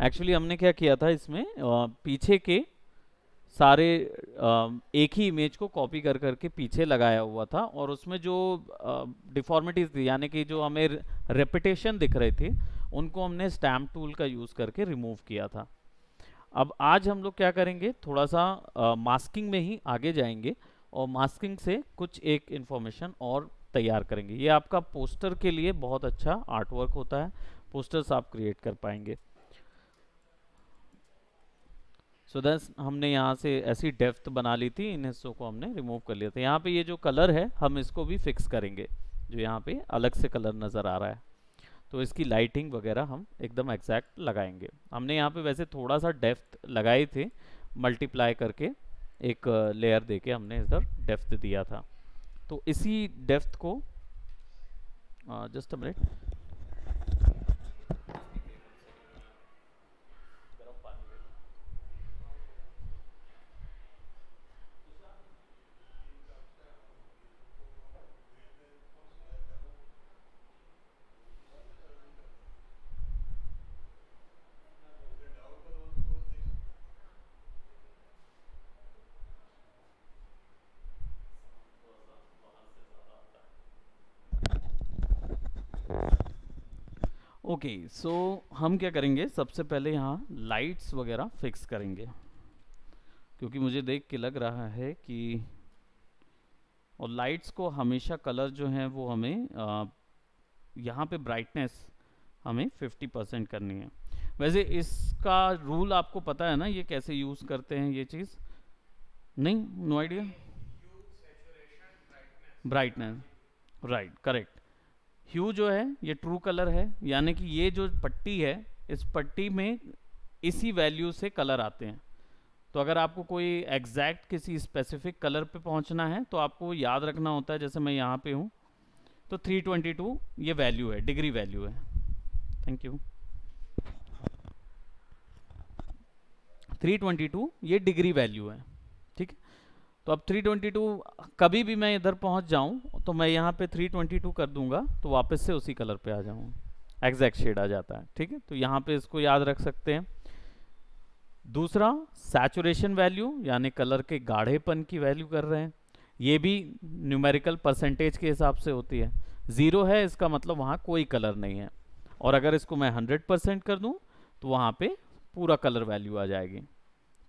Actually हमने क्या किया था इसमें, पीछे के सारे एक ही इमेज को कॉपी कर करके पीछे लगाया हुआ था, और उसमें जो डिफॉर्मिटीज थी, यानी कि जो हमें रेपिटेशन दिख रहे थे, उनको हमने स्टैम्प टूल का यूज़ करके रिमूव किया था। अब आज हम लोग क्या करेंगे, थोड़ा सा मास्किंग में ही आगे जाएंगे, और मास्किंग से कुछ एक इंफॉर्मेशन और तैयार करेंगे। ये आपका पोस्टर के लिए बहुत अच्छा आर्ट वर्क होता है, पोस्टर्स आप क्रिएट कर पाएंगे। सो दैट हमने यहाँ से ऐसी डेप्थ बना ली थी, इन हिस्सों को हमने रिमूव कर लिया था। यहाँ पे ये जो कलर है हम इसको भी फिक्स करेंगे, जो यहाँ पे अलग से कलर नज़र आ रहा है, तो इसकी लाइटिंग वगैरह हम एकदम एग्जैक्ट लगाएंगे। हमने यहाँ पे वैसे थोड़ा सा डेप्थ लगाए थे, मल्टीप्लाई करके एक लेयर देके हमने इधर डेप्थ दिया था। तो इसी डेप्थ को, जस्ट अ मिनट, ओके। सो हम क्या करेंगे, सबसे पहले यहाँ लाइट्स वगैरह फिक्स करेंगे, क्योंकि मुझे देख के लग रहा है कि, और लाइट्स को हमेशा कलर जो है वो हमें यहाँ पे ब्राइटनेस हमें 50% करनी है। वैसे इसका रूल आपको पता है ना, ये कैसे यूज़ करते हैं ये चीज़? नहीं, no idea. Brightness, right, correct. Hue जो है ये ट्रू कलर है, यानी कि ये जो पट्टी है, इस पट्टी में इसी वैल्यू से कलर आते हैं। तो अगर आपको कोई एग्जैक्ट किसी स्पेसिफिक कलर पे पहुंचना है तो आपको याद रखना होता है, जैसे मैं यहाँ पे हूँ तो 322 ये वैल्यू है, डिग्री वैल्यू है। Thank you. 322 ये डिग्री वैल्यू है, ठीक है। तो अब 322, कभी भी मैं इधर पहुंच जाऊं तो मैं यहाँ पे 322 कर दूंगा तो वापस से उसी कलर पे आ जाऊंगा, एग्जैक्ट शेड आ जाता है, ठीक है। तो यहाँ पे इसको याद रख सकते हैं। दूसरा, सैचुरेशन वैल्यू, यानी कलर के गाढ़ेपन की वैल्यू कर रहे हैं, ये भी न्यूमेरिकल परसेंटेज के हिसाब से होती है। 0 है इसका मतलब वहाँ कोई कलर नहीं है, और अगर इसको मैं 100% कर दूँ तो वहाँ पे पूरा कलर वैल्यू आ जाएगी।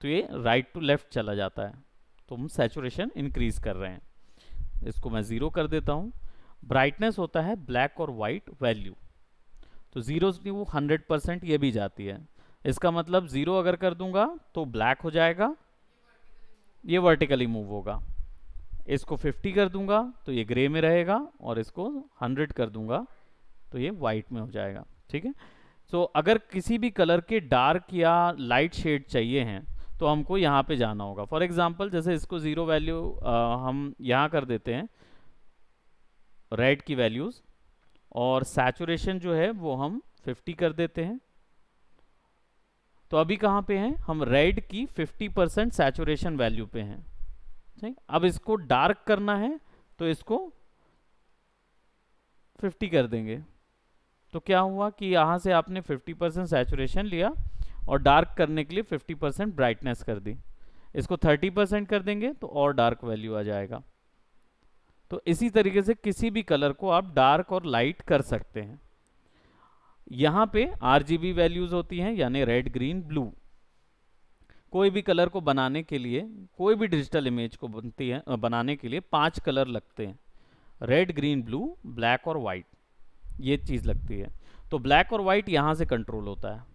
तो ये राइट टू लेफ्ट चला जाता है, तो हम सैचुरेशन इंक्रीज कर रहे हैं। इसको मैं 0 कर देता हूँ। ब्राइटनेस होता है ब्लैक और वाइट वैल्यू, तो 0 से वो 100% ये भी जाती है। इसका मतलब 0 अगर कर दूंगा तो ब्लैक हो जाएगा, ये वर्टिकली मूव होगा। इसको 50 कर दूंगा तो ये ग्रे में रहेगा, और इसको 100 कर दूंगा तो ये वाइट में हो जाएगा, ठीक है। सो अगर किसी भी कलर के डार्क या लाइट शेड चाहिए हैं तो हमको यहाँ पे जाना होगा। फॉर एग्जांपल जैसे इसको 0 वैल्यू हम यहाँ कर देते हैं, रेड की वैल्यूज़, और सैचुरेशन जो है वो हम 50 कर देते हैं। तो अभी कहाँ पे हैं हम, रेड की 50% सैचुरेशन वैल्यू पे हैं, ठीक। अब इसको डार्क करना है तो इसको 50 कर देंगे। तो क्या हुआ कि यहाँ से आपने 50% सैचुरेशन लिया और डार्क करने के लिए 50% ब्राइटनेस कर दी। इसको 30% कर देंगे तो और डार्क वैल्यू आ जाएगा। तो इसी तरीके से किसी भी कलर को आप डार्क और लाइट कर सकते हैं। यहाँ पे RGB वैल्यूज होती हैं, यानी रेड, ग्रीन, ब्लू। कोई भी कलर को बनाने के लिए, कोई भी डिजिटल इमेज को बनती है बनाने के लिए 5 कलर लगते हैं, रेड, ग्रीन, ब्लू, ब्लैक और वाइट, ये चीज़ लगती है। तो ब्लैक और वाइट यहाँ से कंट्रोल होता है,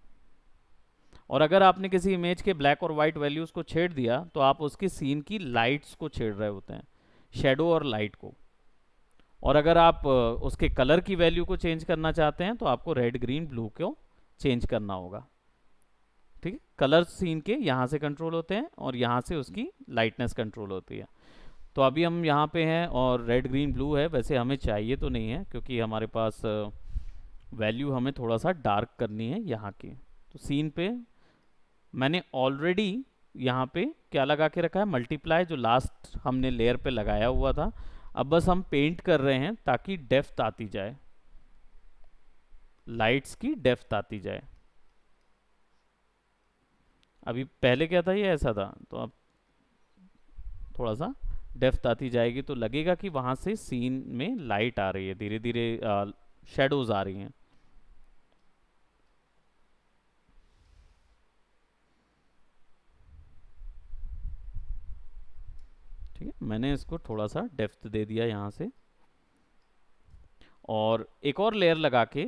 और अगर आपने किसी इमेज के ब्लैक और वाइट वैल्यूज़ को छेड़ दिया तो आप उसकी सीन की लाइट्स को छेड़ रहे होते हैं, शेडो और लाइट को। और अगर आप उसके कलर की वैल्यू को चेंज करना चाहते हैं तो आपको रेड, ग्रीन, ब्लू को चेंज करना होगा, ठीक है। कलर सीन के यहाँ से कंट्रोल होते हैं और यहाँ से उसकी लाइटनेस कंट्रोल होती है। तो अभी हम यहाँ पे हैं और रेड, ग्रीन, ब्लू है, वैसे हमें चाहिए तो नहीं है क्योंकि हमारे पास वैल्यू हमें थोड़ा सा डार्क करनी है यहाँ की। तो सीन पे मैंने ऑलरेडी यहाँ पे क्या लगा के रखा है, मल्टीप्लाई, जो लास्ट हमने लेयर पे लगाया हुआ था। अब बस हम पेंट कर रहे हैं ताकि डेप्थ आती जाए, लाइट्स की डेप्थ आती जाए। अभी पहले क्या था, ये ऐसा था, तो अब थोड़ा सा डेप्थ आती जाएगी तो लगेगा कि वहां से सीन में लाइट आ रही है, धीरे धीरे शेडोज आ रही हैं। ठीक है, मैंने इसको थोड़ा सा डेप्थ दे दिया यहाँ से, और एक और लेयर लगा के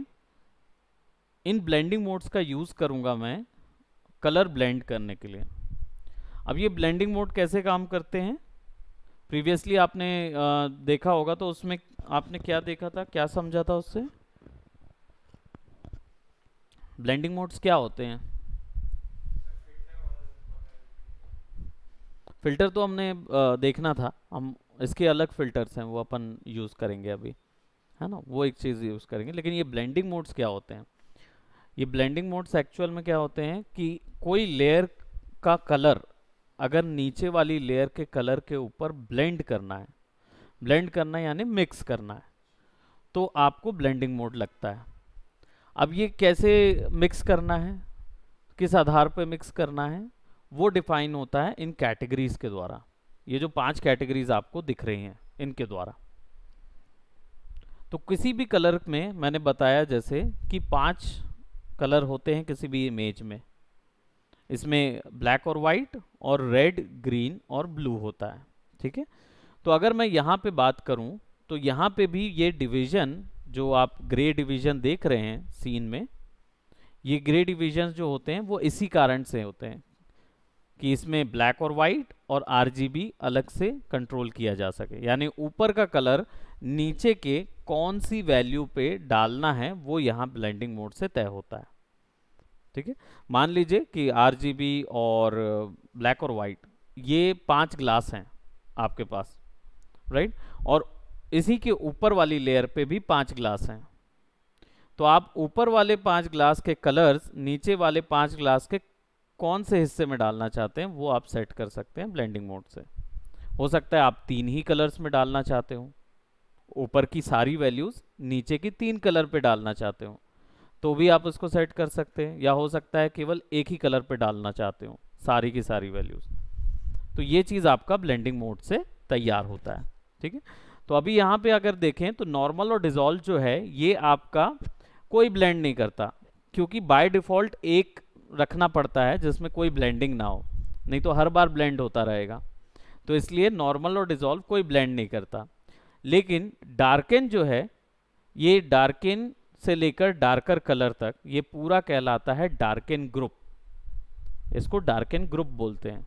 इन ब्लेंडिंग मोड्स का यूज़ करूँगा मैं कलर ब्लेंड करने के लिए। अब ये ब्लेंडिंग मोड कैसे काम करते हैं, प्रीवियसली आपने देखा होगा, तो उसमें आपने क्या देखा था, क्या समझा था उससे? ब्लेंडिंग मोड्स क्या होते हैं? फिल्टर तो हमने देखना था, हम इसके अलग फिल्टर्स हैं, वो अपन यूज़ करेंगे अभी, है ना, वो एक चीज़ यूज़ करेंगे। लेकिन ये ब्लेंडिंग मोड्स क्या होते हैं? ये ब्लेंडिंग मोड्स एक्चुअल में क्या होते हैं कि कोई लेयर का कलर अगर नीचे वाली लेयर के कलर के ऊपर ब्लेंड करना है, ब्लेंड करना यानी मिक्स करना है, तो आपको ब्लेंडिंग मोड लगता है। अब ये कैसे मिक्स करना है, किस आधार पर मिक्स करना है, वो डिफाइन होता है इन कैटेगरीज के द्वारा। ये जो 5 कैटेगरीज आपको दिख रही हैं, इनके द्वारा। तो किसी भी कलर में मैंने बताया जैसे कि 5 कलर होते हैं किसी भी इमेज में, इसमें ब्लैक और वाइट और रेड, ग्रीन और ब्लू होता है। ठीक है, तो अगर मैं यहाँ पे बात करूँ तो यहाँ पे भी ये डिवीजन जो आप ग्रे डिवीजन देख रहे हैं सीन में, ये ग्रे डिवीजन जो होते हैं वो इसी कारण से होते हैं कि इसमें ब्लैक और वाइट और आरजीबी अलग से कंट्रोल किया जा सके, यानी ऊपर का कलर नीचे के कौन सी वैल्यू पे डालना है वो यहाँ ब्लेंडिंग मोड से तय होता है। ठीक है, मान लीजिए कि आरजीबी और ब्लैक और वाइट ये 5 ग्लास हैं आपके पास, राइट, और इसी के ऊपर वाली लेयर पे भी 5 ग्लास हैं। तो आप ऊपर वाले 5 ग्लास के कलर्स नीचे वाले 5 ग्लास के कौन से हिस्से में डालना चाहते हैं वो आप सेट कर सकते हैं ब्लेंडिंग मोड से। हो सकता है आप 3 ही कलर्स में डालना चाहते हो, ऊपर की सारी वैल्यूज नीचे की 3 कलर पे डालना चाहते हो, तो भी आप उसको सेट कर सकते हैं। या हो सकता है केवल एक ही कलर पे डालना चाहते हो सारी की सारी वैल्यूज, तो ये चीज़ आपका ब्लेंडिंग मोड से तैयार होता है। ठीक है, तो अभी यहाँ पे अगर देखें तो नॉर्मल और डिजॉल्व जो है ये आपका कोई ब्लेंड नहीं करता, क्योंकि बाय डिफॉल्ट एक रखना पड़ता है जिसमें कोई ब्लेंडिंग ना हो, नहीं तो हर बार ब्लेंड होता रहेगा। तो इसलिए नॉर्मल और डिजॉल्व कोई ब्लेंड नहीं करता। लेकिन डार्कन जो है, ये डार्कन से लेकर डार्कर कलर तक ये पूरा कहलाता है डार्कन ग्रुप। इसको डार्कन ग्रुप बोलते हैं।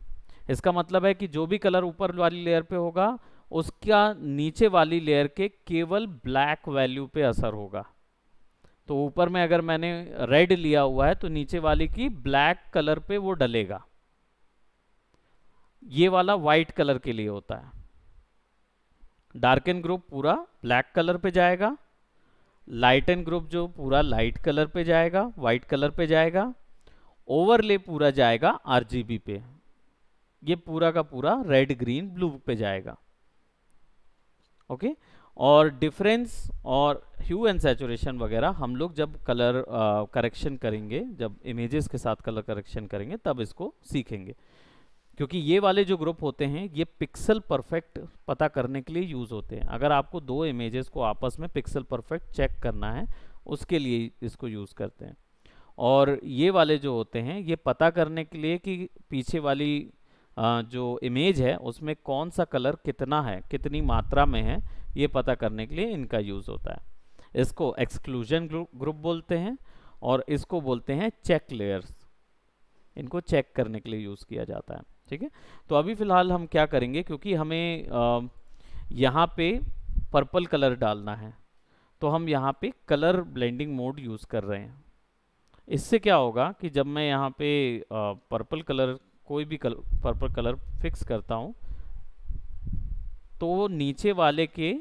इसका मतलब है कि जो भी कलर ऊपर वाली लेयर पे होगा उसका नीचे वाली लेयर के केवल ब्लैक वैल्यू पे असर होगा। तो ऊपर में अगर मैंने रेड लिया हुआ है तो नीचे वाली की ब्लैक कलर पे वो डलेगा। ये वाला व्हाइट कलर के लिए होता है। डार्कन ग्रुप पूरा ब्लैक कलर पे जाएगा, लाइटन ग्रुप जो पूरा लाइट कलर पे जाएगा, व्हाइट कलर पे जाएगा, ओवरले पूरा जाएगा आरजीबी पे, ये पूरा का पूरा रेड ग्रीन ब्लू पे जाएगा। ओके, और डिफरेंस और ह्यू एंड सैचुरेशन वगैरह हम लोग जब कलर करेक्शन करेंगे, जब इमेजेस के साथ कलर करेक्शन करेंगे तब इसको सीखेंगे। क्योंकि ये वाले जो ग्रुप होते हैं ये पिक्सल परफेक्ट पता करने के लिए यूज़ होते हैं। अगर आपको दो इमेजेस को आपस में पिक्सल परफेक्ट चेक करना है उसके लिए इसको यूज़ करते हैं। और ये वाले जो होते हैं ये पता करने के लिए कि पीछे वाली जो इमेज है उसमें कौन सा कलर कितना है, कितनी मात्रा में है, ये पता करने के लिए इनका यूज़ होता है। इसको एक्सक्लूजन ग्रुप बोलते हैं और इसको बोलते हैं चेक लेयर्स। इनको चेक करने के लिए यूज़ किया जाता है। ठीक है, तो अभी फ़िलहाल हम क्या करेंगे, क्योंकि हमें यहाँ पे पर्पल कलर डालना है तो हम यहाँ पे कलर ब्लेंडिंग मोड यूज़ कर रहे हैं। इससे क्या होगा कि जब मैं यहाँ पे पर्पल कलर, कोई भी पर्पल कलर फिक्स करता हूँ तो नीचे वाले के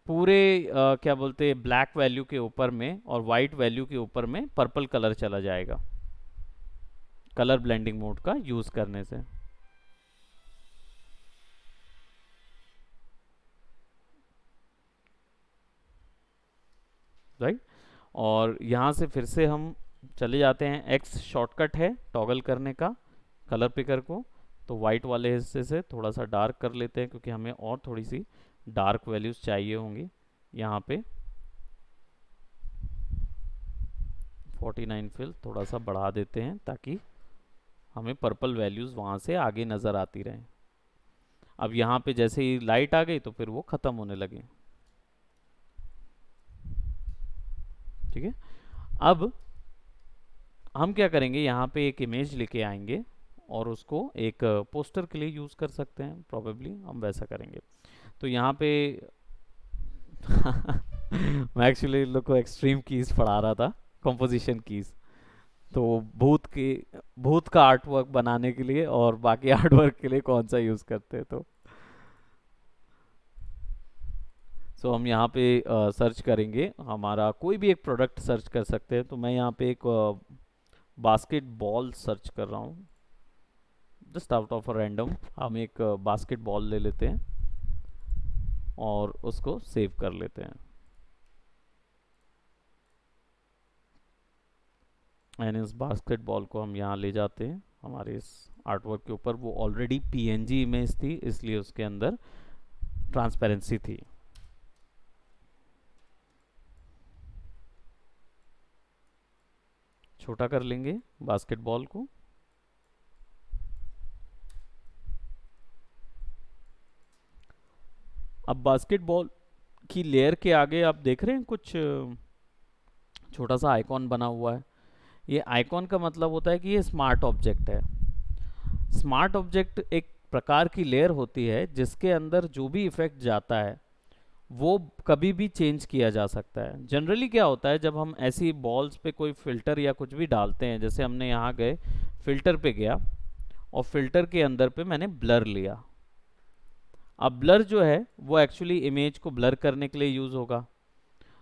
पूरे क्या बोलते हैं ब्लैक वैल्यू के ऊपर में और वाइट वैल्यू के ऊपर में पर्पल कलर चला जाएगा कलर ब्लेंडिंग मोड का यूज़ करने से। राइट, और यहाँ से फिर से हम चले जाते हैं, एक्स शॉर्टकट है टॉगल करने का कलर पिकर को, तो वाइट वाले हिस्से से थोड़ा सा डार्क कर लेते हैं क्योंकि हमें और थोड़ी सी डार्क वैल्यूज चाहिए होंगी। यहाँ पे 49 फिल थोड़ा सा बढ़ा देते हैं ताकि हमें पर्पल वैल्यूज वहाँ से आगे नज़र आती रहें। अब यहाँ पे जैसे ही लाइट आ गई तो फिर वो ख़त्म होने लगे। ठीक है, अब हम क्या करेंगे, यहाँ पे एक इमेज लेके आएंगे और उसको एक पोस्टर के लिए यूज़ कर सकते हैं, प्रोबेबली हम वैसा करेंगे। तो यहाँ पे मैं एक्चुअली इन लोग को एक्सट्रीम कीज पढ़ा रहा था, कंपोजिशन कीज, तो भूत का आर्ट वर्क बनाने के लिए और बाकी आर्ट वर्क के लिए कौन सा यूज़ करते हैं। तो सो हम यहाँ पे सर्च करेंगे, हमारा कोई भी एक प्रोडक्ट सर्च कर सकते हैं। तो मैं यहाँ पे एक बास्केटबॉल सर्च कर रहा हूँ, just out of a random हम एक बास्केटबॉल ले लेते हैं और उसको सेव कर लेते हैं। एंड इस बास्केटबॉल को हम यहाँ ले जाते हैं हमारे इस आर्टवर्क के ऊपर। वो ऑलरेडी पीएनजी इमेज थी इसलिए उसके अंदर ट्रांसपेरेंसी थी। छोटा कर लेंगे बास्केटबॉल को। अब बास्केटबॉल की लेयर के आगे आप देख रहे हैं कुछ छोटा सा आइकॉन बना हुआ है। ये आइकॉन का मतलब होता है कि ये स्मार्ट ऑब्जेक्ट है। स्मार्ट ऑब्जेक्ट एक प्रकार की लेयर होती है जिसके अंदर जो भी इफेक्ट जाता है वो कभी भी चेंज किया जा सकता है। जनरली क्या होता है, जब हम ऐसी बॉल्स पे कोई फिल्टर या कुछ भी डालते हैं, जैसे हमने यहाँ गए फिल्टर पे गया और फिल्टर के अंदर पे मैंने ब्लर लिया। अब ब्लर जो है वो एक्चुअली इमेज को ब्लर करने के लिए यूज होगा।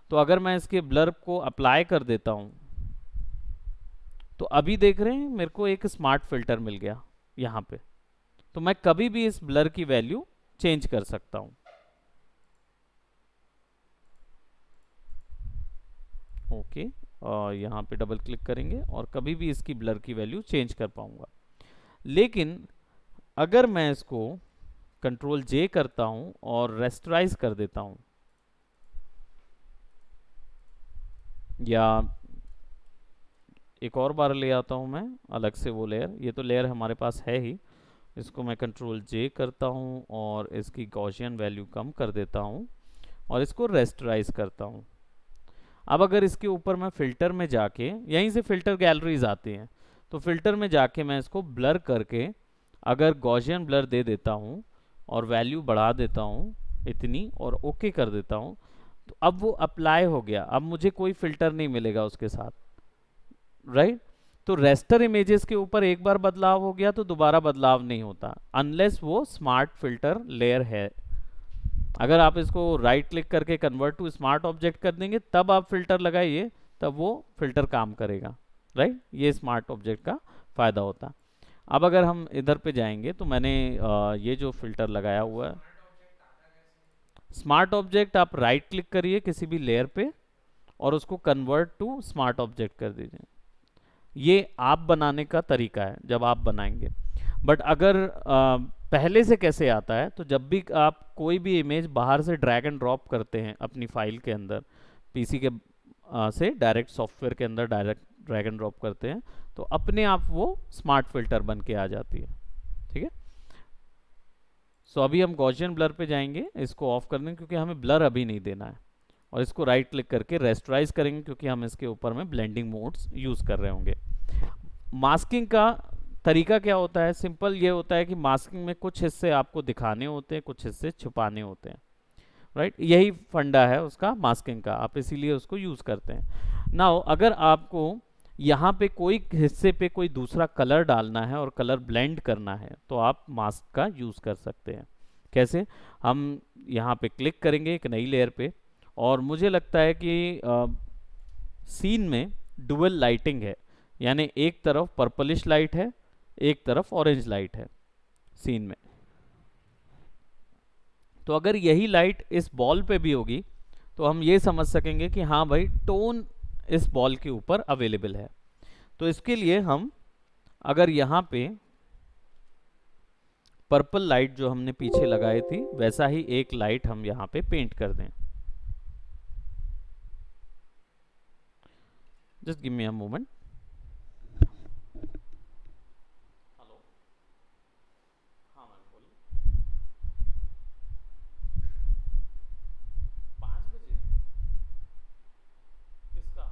तो अगर मैं इसके ब्लर को अप्लाई कर देता हूँ तो अभी देख रहे हैं मेरे को एक स्मार्ट फिल्टर मिल गया यहाँ पे। तो मैं कभी भी इस ब्लर की वैल्यू चेंज कर सकता हूँ। ओके, यहाँ पे डबल क्लिक करेंगे और कभी भी इसकी ब्लर की वैल्यू चेंज कर पाऊंगा। लेकिन अगर मैं इसको कंट्रोल जे करता हूं और रेस्टराइज कर देता हूं, या एक और बार ले आता हूं मैं अलग से वो लेयर, ये तो लेयर हमारे पास है ही, इसको मैं कंट्रोल जे करता हूं और इसकी गॉसियन वैल्यू कम कर देता हूं और इसको रेस्टराइज करता हूं। अब अगर इसके ऊपर मैं फिल्टर में जाके, यहीं से फिल्टर गैलरीज आती हैं, तो फिल्टर में जाके मैं इसको ब्लर करके अगर गॉसियन ब्लर दे देता हूं और वैल्यू बढ़ा देता हूँ इतनी और ओके कर देता हूँ, तो अब वो अप्लाई हो गया। अब मुझे कोई फिल्टर नहीं मिलेगा उसके साथ, राइट। तो रेस्टर इमेजेस के ऊपर एक बार बदलाव हो गया तो दोबारा बदलाव नहीं होता अनलेस वो स्मार्ट फिल्टर लेयर है। अगर आप इसको राइट क्लिक करके कन्वर्ट टू स्मार्ट ऑब्जेक्ट कर देंगे तब आप फिल्टर लगाइए, तब वो फिल्टर काम करेगा, राइट। ये स्मार्ट ऑब्जेक्ट का फायदा होता है। अब अगर हम इधर पे जाएंगे तो मैंने ये जो फिल्टर लगाया हुआ है स्मार्ट ऑब्जेक्ट, आप राइट क्लिक करिए किसी भी लेयर पे और उसको कन्वर्ट टू स्मार्ट ऑब्जेक्ट कर दीजिए। ये आप बनाने का तरीका है जब आप बनाएंगे। बट अगर पहले से कैसे आता है, तो जब भी आप कोई भी इमेज बाहर से ड्रैग एंड ड्रॉप करते हैं अपनी फाइल के अंदर, पीसी के से डायरेक्ट सॉफ्टवेयर के अंदर डायरेक्ट ड्रैग एंड ड्रॉप करते हैं, तो अपने आप वो स्मार्ट फिल्टर बन के आ जाती है। ठीक है, सो अभी हम गॉसियन ब्लर पे जाएंगे, इसको ऑफ कर देंगे क्योंकि हमें ब्लर अभी नहीं देना है, और इसको राइट क्लिक करके रेस्टराइज करेंगे क्योंकि हम इसके ऊपर में ब्लेंडिंग मोड्स यूज कर रहे होंगे। मास्किंग का तरीका क्या होता है, सिंपल ये होता है कि मास्किंग में कुछ हिस्से आपको दिखाने होते हैं, कुछ हिस्से छुपाने होते हैं, राइट। यही फंडा है उसका मास्किंग का, आप इसीलिए उसको यूज करते हैं। नाउ अगर आपको यहाँ पे कोई हिस्से पे कोई दूसरा कलर डालना है और कलर ब्लेंड करना है तो आप मास्क का यूज कर सकते हैं। कैसे, हम यहाँ पे क्लिक करेंगे एक नई लेयर पे, और मुझे लगता है कि सीन में डुअल लाइटिंग है, यानी एक तरफ पर्पलिश लाइट है, एक तरफ ऑरेंज लाइट है सीन में। तो अगर यही लाइट इस बॉल पे भी होगी तो हम ये समझ सकेंगे कि हाँ भाई टोन इस बॉल के ऊपर अवेलेबल है। तो इसके लिए हम अगर यहाँ पे पर्पल लाइट जो हमने पीछे लगाई थी वैसा ही एक लाइट हम यहाँ पे पेंट कर दें। Just give me a moment. Hello, हाँ मैम बोलिए। 5 बजे किसका?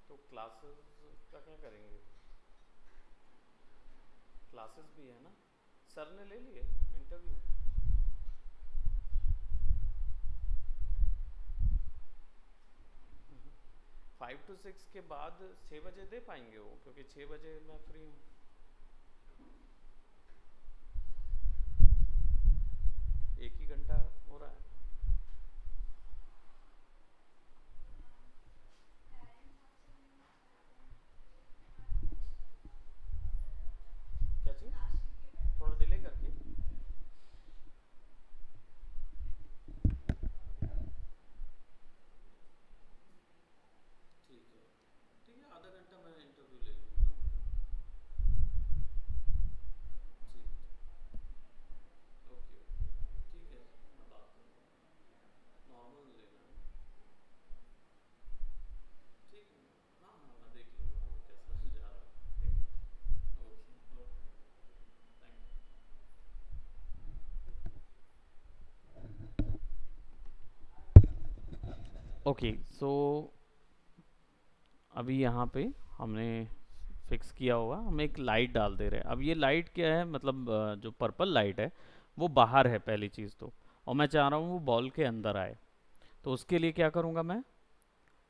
तो क्लासेस का क्या करेंगे? क्लासेस भी है ना, सर ने ले लिए इंटरव्यू। 5 to 6 के बाद 6 बजे दे पाएंगे वो, क्योंकि 6 बजे मैं फ्री हूँ। एक ही घंटा हो रहा है। क्या चीज़? थोड़ा डिले करके। ठीक है, ठीक है, आधा घंटा मैं इंटरव्यू ले लूँगा ना उनका। ठीक, ओके ओके, ठीक है, मैं बात करूँगा। नॉर्मल लेना है। ठीक है, हाँ हाँ मैं देख लूँगा वो कैसा जा रहा है। ठीक, okay okay, thank you. Okay so अभी यहाँ पे हमने फिक्स किया होगा, हम एक लाइट डाल दे रहे हैं। अब ये लाइट क्या है, मतलब जो पर्पल लाइट है वो बाहर है पहली चीज़ तो, और मैं चाह रहा हूँ वो बॉल के अंदर आए। तो उसके लिए क्या करूँगा, मैं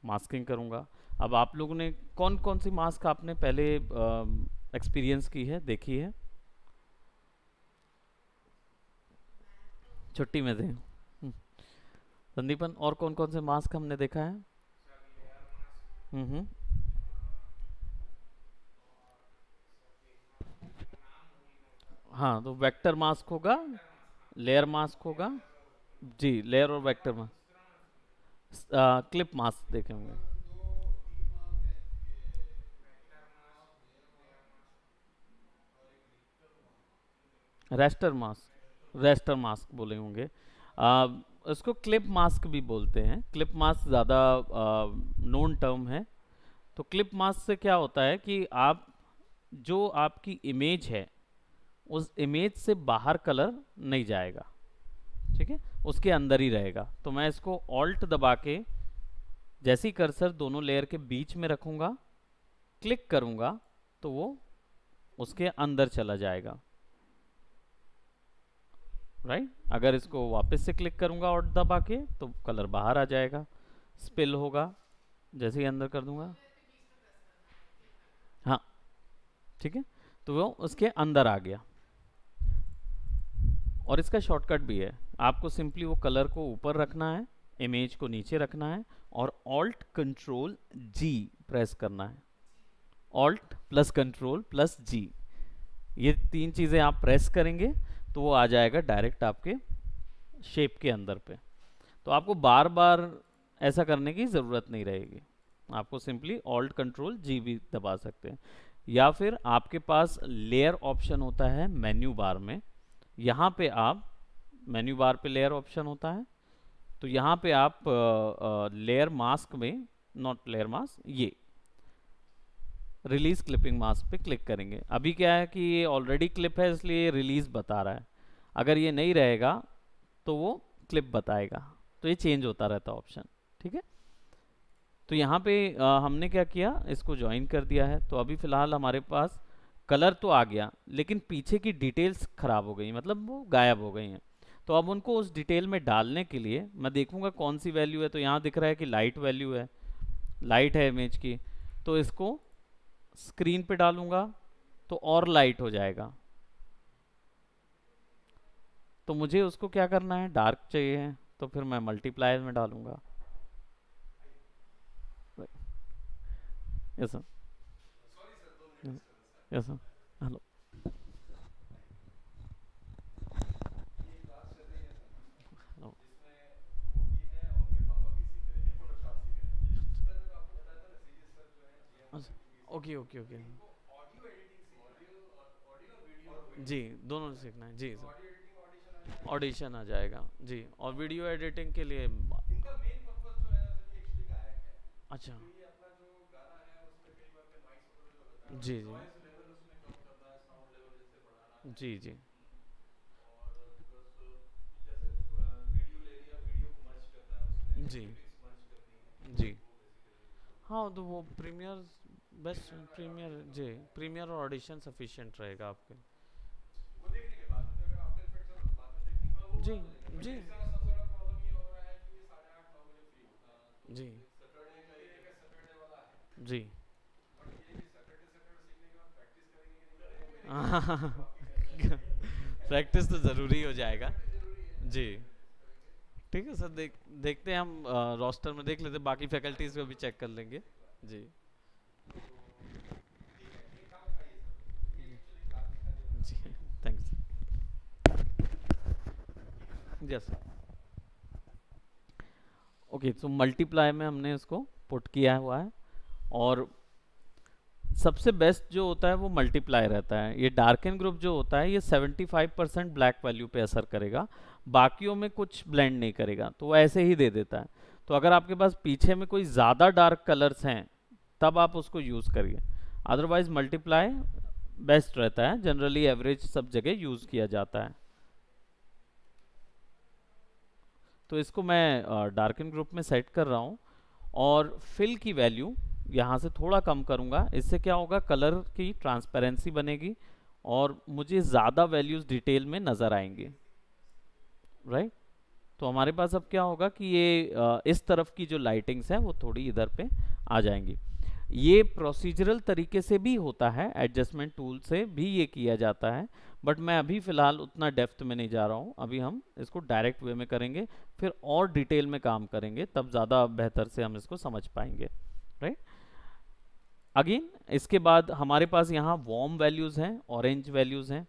मास्किंग करूँगा। अब आप लोगों ने कौन कौन सी मास्क आपने पहले एक्सपीरियंस की है, देखी है छुट्टी में थे? संदीपन, और कौन कौन से मास्क हमने देखा है? हम्म। हाँ, तो वेक्टर मास्क होगा, लेयर मास्क होगा। जी, लेयर और वेक्टर मास्क। क्लिप मास्क देखे होंगे। रेस्टर मास्क बोले होंगे। आ, उसको क्लिप मास्क भी बोलते हैं। क्लिप मास्क ज़्यादा नोन टर्म है। तो क्लिप मास्क से क्या होता है कि आप जो आपकी इमेज है उस इमेज से बाहर कलर नहीं जाएगा, ठीक है, उसके अंदर ही रहेगा। तो मैं इसको ऑल्ट दबा के जैसे ही कर्सर दोनों लेयर के बीच में रखूंगा, क्लिक करूंगा, तो वो उसके अंदर चला जाएगा। राइट, अगर इसको वापस से क्लिक करूंगा और दबा के तो कलर बाहर आ जाएगा, स्पिल होगा। जैसे ही अंदर कर दूंगा, हाँ ठीक है, तो वो उसके अंदर आ गया। और इसका शॉर्टकट भी है, आपको सिंपली वो कलर को ऊपर रखना है, इमेज को नीचे रखना है, और ऑल्ट कंट्रोल जी प्रेस करना है। ऑल्ट प्लस कंट्रोल प्लस जी, ये तीन चीज़ें आप प्रेस करेंगे तो वो आ जाएगा डायरेक्ट आपके शेप के अंदर पे। तो आपको बार बार ऐसा करने की ज़रूरत नहीं रहेगी, आपको सिंपली ऑल्ट कंट्रोल जी भी दबा सकते हैं। या फिर आपके पास लेयर ऑप्शन होता है मेन्यू बार में, यहाँ पे आप मेन्यू बार पे लेयर ऑप्शन होता है, तो यहाँ पे आप लेयर मास्क में, नॉट लेयर मास्क, ये रिलीज क्लिपिंग मास्क पे क्लिक करेंगे। अभी क्या है कि ये ऑलरेडी क्लिप है इसलिए रिलीज बता रहा है, अगर ये नहीं रहेगा तो वो क्लिप बताएगा। तो ये चेंज होता रहता है ऑप्शन, ठीक है। तो यहाँ पे हमने क्या किया, इसको ज्वाइन कर दिया है। तो अभी फ़िलहाल हमारे पास कलर तो आ गया, लेकिन पीछे की डिटेल्स ख़राब हो गई, मतलब वो गायब हो गई हैं। तो अब उनको उस डिटेल में डालने के लिए मैं देखूंगा कौन सी वैल्यू है। तो यहाँ दिख रहा है कि लाइट वैल्यू है, लाइट है इमेज की, तो इसको स्क्रीन पे डालूंगा तो और लाइट हो जाएगा। तो मुझे उसको क्या करना है, डार्क चाहिए, तो फिर मैं मल्टीप्लायर में डालूंगा। Yes sir, yes sir, hello. Okay okay okay. जी, दोनों सीखना है जी सर। ऑडिशन आ जाएगा जी, और वीडियो एडिटिंग के लिए अच्छा जी जी जी जी जी जी। हाँ तो वो प्रीमियर बेस्ट, प्रीमियर जी, प्रीमियर और ऑडिशन सफिशिएंट रहेगा आपके। जी जी जी जी। प्रैक्टिस तो ज़रूरी हो जाएगा जी। ठीक है सर, देखते हैं हम रोस्टर में देख लेते हैं, बाकी फैकल्टीज को भी चेक कर लेंगे जी। जी थैंक्स। यस ओके, तो मल्टीप्लाई में हमने इसको पुट किया हुआ है, और सबसे बेस्ट जो होता है वो मल्टीप्लाई रहता है। ये डार्कन ग्रुप जो होता है ये 75% ब्लैक वैल्यू पे असर करेगा, बाकियों में कुछ ब्लेंड नहीं करेगा, तो वो ऐसे ही दे देता है। तो अगर आपके पास पीछे में कोई ज़्यादा डार्क कलर्स हैं तब आप उसको यूज़ करिए, अदरवाइज मल्टीप्लाई बेस्ट रहता है, जनरली एवरेज सब जगह यूज़ किया जाता है। तो इसको मैं डार्कन ग्रुप में सेट कर रहा हूँ, और फिल की वैल्यू यहाँ से थोड़ा कम करूँगा। इससे क्या होगा, कलर की ट्रांसपेरेंसी बनेगी और मुझे ज़्यादा वैल्यूज़ डिटेल में नज़र आएंगे, राइट। तो हमारे पास अब क्या होगा कि ये इस तरफ की जो लाइटिंग्स हैं वो थोड़ी इधर पे आ जाएंगी। ये प्रोसीजरल तरीके से भी होता है, एडजस्टमेंट टूल से भी ये किया जाता है, बट मैं अभी फ़िलहाल उतना डेप्थ में नहीं जा रहा हूँ। अभी हम इसको डायरेक्ट वे में करेंगे, फिर और डिटेल में काम करेंगे, तब ज़्यादा बेहतर से हम इसको समझ पाएंगे, राइट। अगेन इसके बाद हमारे पास यहाँ वार्म वैल्यूज़ हैं, ऑरेंज वैल्यूज़ हैं,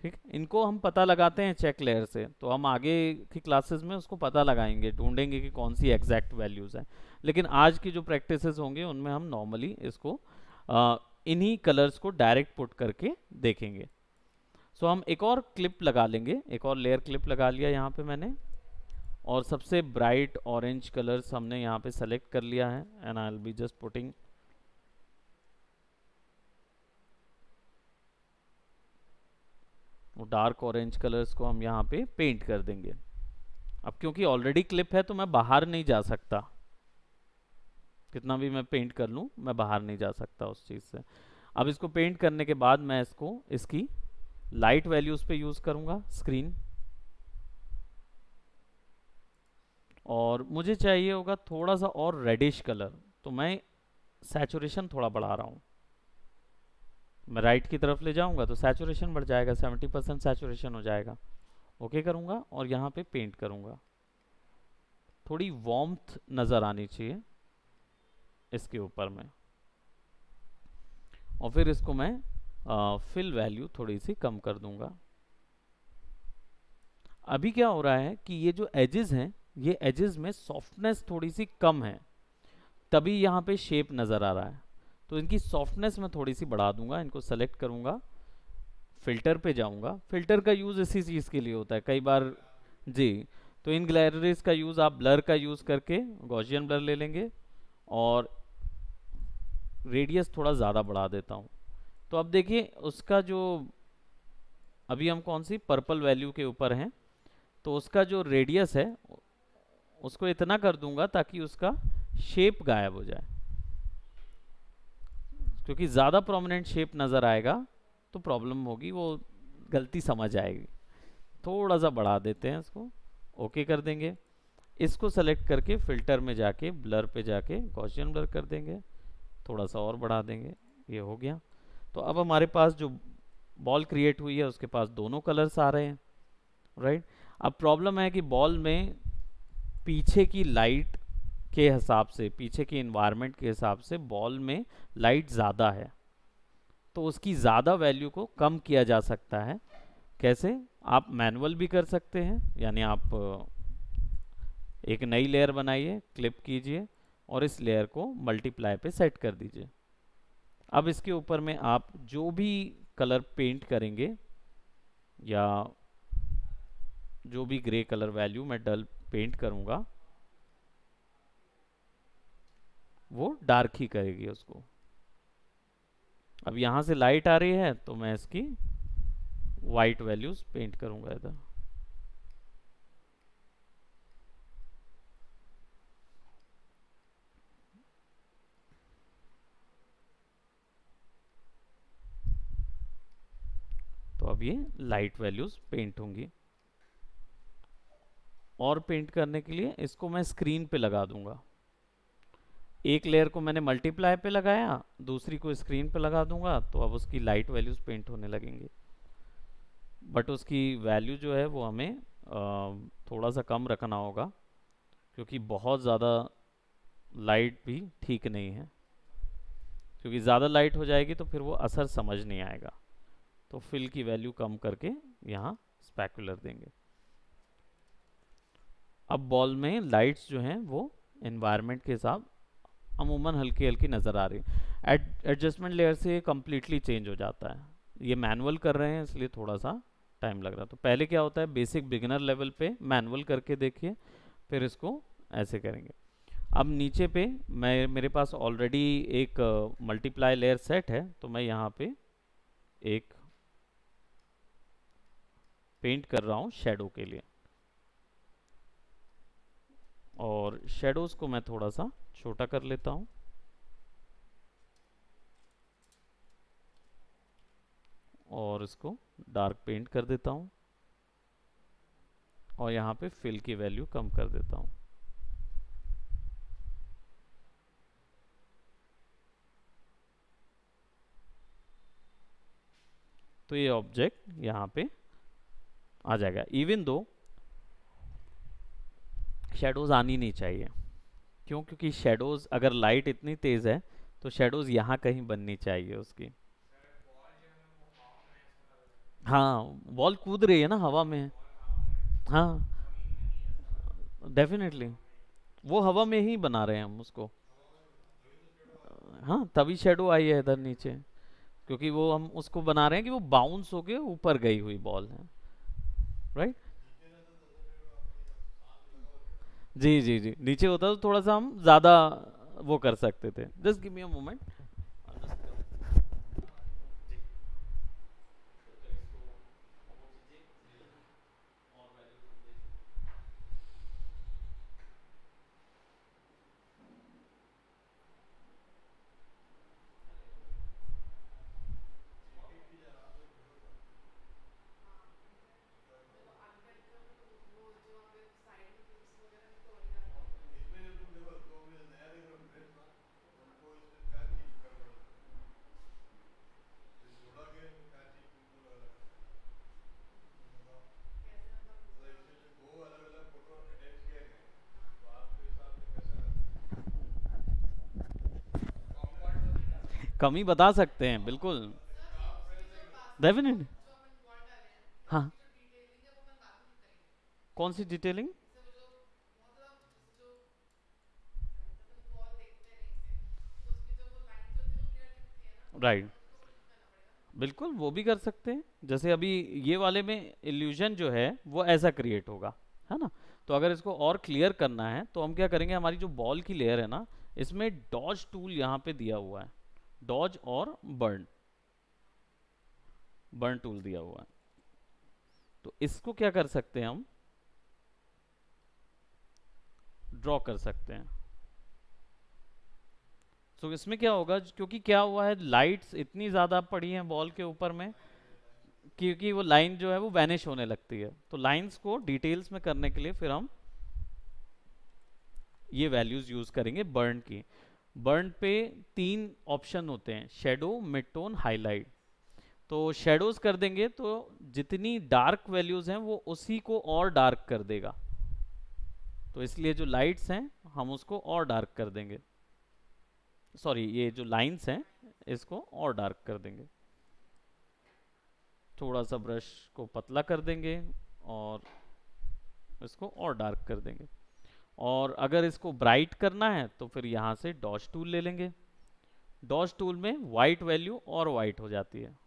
ठीक। इनको हम पता लगाते हैं चेक लेयर से, तो हम आगे की क्लासेस में उसको पता लगाएंगे, ढूंढेंगे कि कौन सी एग्जैक्ट वैल्यूज़ हैं। लेकिन आज की जो प्रैक्टिसेस होंगे उनमें हम नॉर्मली इसको इन्हीं कलर्स को डायरेक्ट पुट करके देखेंगे। सो हम एक और क्लिप लगा लेंगे, एक और लेयर क्लिप लगा लिया यहाँ पे मैंने, और सबसे ब्राइट ऑरेंज कलर्स हमने यहाँ पे सेलेक्ट कर लिया है, and I will be just putting वो डार्क ऑरेंज कलर्स को हम यहाँ पे पेंट कर देंगे। अब क्योंकि ऑलरेडी क्लिप है तो मैं बाहर नहीं जा सकता, कितना भी मैं पेंट कर लूँ मैं बाहर नहीं जा सकता उस चीज़ से। अब इसको पेंट करने के बाद मैं इसको इसकी लाइट वैल्यूज़ पे यूज़ करूँगा स्क्रीन, और मुझे चाहिए होगा थोड़ा सा और रेडिश कलर, तो मैं सैचुरेशन थोड़ा बढ़ा रहा हूँ। मैं राइट की तरफ ले जाऊँगा तो सैचुरेशन बढ़ जाएगा, 70% सैचुरेशन हो जाएगा। ओके करूँगा और यहाँ पे पेंट करूँगा, थोड़ी वार्मथ नज़र आनी चाहिए इसके ऊपर में, और फिर इसको मैं फिल वैल्यू थोड़ी सी कम कर दूंगा। अभी क्या हो रहा है कि ये जो एजेस हैं, ये एजेस में सॉफ्टनेस थोड़ी सी कम है, तभी यहाँ पे शेप नज़र आ रहा है। तो इनकी सॉफ्टनेस मैं थोड़ी सी बढ़ा दूंगा, इनको सेलेक्ट करूंगा, फिल्टर पे जाऊंगा। फिल्टर का यूज़ इसी चीज़ के लिए होता है कई बार जी। तो इन ग्लैरिस का यूज़ आप ब्लर का यूज़ करके गॉसियन ब्लर ले लेंगे, और रेडियस थोड़ा ज़्यादा बढ़ा देता हूँ। तो अब देखिए उसका जो, अभी हम कौन सी पर्पल वैल्यू के ऊपर हैं, तो उसका जो रेडियस है उसको इतना कर दूंगा ताकि उसका शेप गायब हो जाए, क्योंकि ज़्यादा प्रोमिनेंट शेप नज़र आएगा तो प्रॉब्लम होगी, वो गलती समझ आएगी। थोड़ा सा बढ़ा देते हैं इसको, ओके कर देंगे। इसको सेलेक्ट करके फिल्टर में जाके ब्लर पे जाके गॉसियन ब्लर कर देंगे, थोड़ा सा और बढ़ा देंगे, ये हो गया। तो अब हमारे पास जो बॉल क्रिएट हुई है उसके पास दोनों कलर्स आ रहे हैं, राइट। अब प्रॉब्लम है कि बॉल में पीछे की लाइट के हिसाब से, पीछे के इन्वायरमेंट के हिसाब से बॉल में लाइट ज़्यादा है, तो उसकी ज़्यादा वैल्यू को कम किया जा सकता है। कैसे, आप मैनुअल भी कर सकते हैं, यानी आप एक नई लेयर बनाइए, क्लिप कीजिए और इस लेयर को मल्टीप्लाई पे सेट कर दीजिए, अब इसके ऊपर में आप जो भी कलर पेंट करेंगे, या जो भी ग्रे कलर वैल्यू मैं डल पेंट करूंगा, वो डार्क ही करेगी उसको। अब यहाँ से लाइट आ रही है तो मैं इसकी वाइट वैल्यूज पेंट करूंगा इधर। तो अब ये लाइट वैल्यूज पेंट होंगी। और पेंट करने के लिए इसको मैं स्क्रीन पे लगा दूंगा। एक लेयर को मैंने मल्टीप्लाई पे लगाया, दूसरी को स्क्रीन पे लगा दूंगा, तो अब उसकी लाइट वैल्यूज पेंट होने लगेंगी। बट उसकी वैल्यू जो है वो हमें थोड़ा सा कम रखना होगा, क्योंकि बहुत ज़्यादा लाइट भी ठीक नहीं है, क्योंकि ज़्यादा लाइट हो जाएगी तो फिर वो असर समझ नहीं आएगा। तो फिल की वैल्यू कम करके यहाँ स्पेकुलर देंगे। अब बॉल में लाइट्स जो हैं वो एनवायरनमेंट के हिसाब अमूमन हल्की हल्की नज़र आ रही है। एडजस्टमेंट लेयर से कम्प्लीटली चेंज हो जाता है। ये मैनुअल कर रहे हैं इसलिए थोड़ा सा टाइम लग रहा है। तो पहले क्या होता है, बेसिक बिगिनर लेवल पे मैनुअल करके देखिए, फिर इसको ऐसे करेंगे। अब नीचे पे मेरे पास ऑलरेडी एक मल्टीप्लाई लेयर सेट है, तो मैं यहाँ पे एक पेंट कर रहा हूँ शेडो के लिए, और शेडोज को मैं थोड़ा सा छोटा कर लेता हूँ, और इसको डार्क पेंट कर देता हूँ, और यहाँ पे फिल की वैल्यू कम कर देता हूँ। तो ये ऑब्जेक्ट यहाँ पे आ जाएगा। इवन दो शेडोज आनी नहीं चाहिए। क्यों? क्योंकि शेडोज, अगर लाइट इतनी तेज है तो शेडोज यहाँ कहीं बननी चाहिए उसकी। हाँ, बॉल कूद रही है ना हवा में। हाँ, डेफिनेटली वो हवा में ही बना रहे हैं हम उसको। हाँ, तभी शेडो आई है इधर नीचे, क्योंकि वो हम उसको बना रहे हैं कि वो बाउंस होके ऊपर गई हुई बॉल है। राइट। जी जी जी, नीचे होता तो थोड़ा सा हम ज्यादा वो कर सकते थे। Just give me a moment. कमी बता सकते हैं बिल्कुल। डेफिनेटली। हाँ, कौन सी डिटेलिंग? राइट, बिल्कुल वो भी कर सकते हैं। जैसे अभी ये वाले में इल्यूजन जो है वो ऐसा क्रिएट होगा, है ना। तो अगर इसको और क्लियर करना है तो हम क्या करेंगे, हमारी जो बॉल की लेयर है ना, इसमें डॉज टूल यहाँ पे दिया हुआ है। डॉज और बर्न, बर्न टूल दिया हुआ है। तो इसको क्या कर सकते हैं, हम ड्रॉ कर सकते हैं। तो इसमें क्या होगा, क्योंकि क्या हुआ है, लाइट्स इतनी ज़्यादा पड़ी हैं बॉल के ऊपर में, क्योंकि वो लाइन जो है वो वैनिश होने लगती है। तो लाइंस को डिटेल्स में करने के लिए फिर हम ये वैल्यूज यूज करेंगे बर्न की। बर्न पे 3 ऑप्शन होते हैं, शेडो, मिड टोन, हाईलाइट। तो शेडोज कर देंगे तो जितनी डार्क वैल्यूज हैं वो उसी को और डार्क कर देगा। तो इसलिए जो लाइट्स हैं हम उसको और डार्क कर देंगे, सॉरी ये जो लाइंस हैं इसको और डार्क कर देंगे। थोड़ा सा ब्रश को पतला कर देंगे और इसको और डार्क कर देंगे। और अगर इसको ब्राइट करना है तो फिर यहाँ से डॉज टूल ले लेंगे, डॉज टूल में वाइट वैल्यू और वाइट हो जाती है।